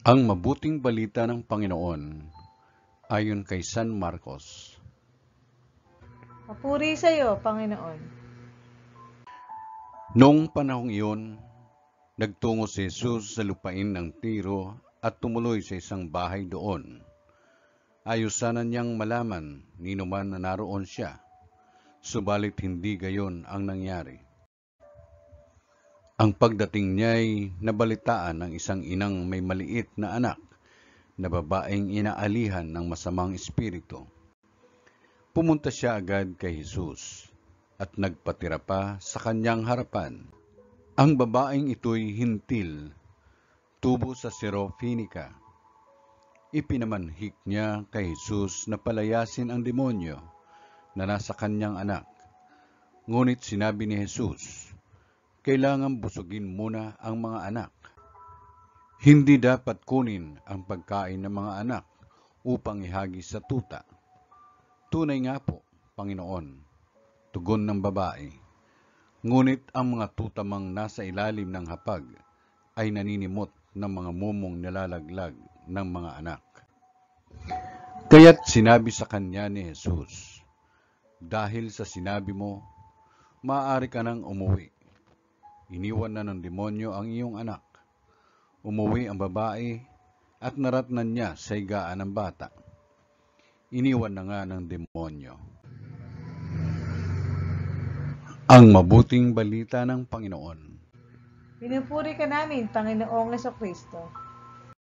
Ang mabuting balita ng Panginoon ayon kay San Marcos. Papuri sa iyo, Panginoon. Noong panahong iyon, nagtungo si Jesus sa lupain ng Tiro at tumuloy sa isang bahay doon. Ayos sana niyang malaman nino man na naroon siya, subalit hindi gayon ang nangyari. Ang pagdating niya'y nabalitaan ng isang inang may maliit na anak na babaeng inaalihan ng masamang espiritu. Pumunta siya agad kay Jesus at nagpatira pa sa kanyang harapan. Ang babaeng ito'y hintil, tubo sa Syrophonica. Ipinamanhik niya kay Jesus na palayasin ang demonyo na nasa kanyang anak. Ngunit sinabi ni Jesus, kailangan busugin muna ang mga anak. Hindi dapat kunin ang pagkain ng mga anak upang ihagis sa tuta. Tunay nga po, Panginoon, tugon ng babae. Ngunit ang mga tutamang nasa ilalim ng hapag ay naninimot ng mga mumong nilalaglag ng mga anak. Kaya't sinabi sa kanya ni Jesus, dahil sa sinabi mo, maaari ka nang umuwi. Iniwan na ng demonyo ang iyong anak. Umuwi ang babae at naratnan niya sa higaan ng bata. Iniwan na nga ng demonyo. Ang mabuting balita ng Panginoon. Pinupuri ka namin, Panginoong Jesucristo.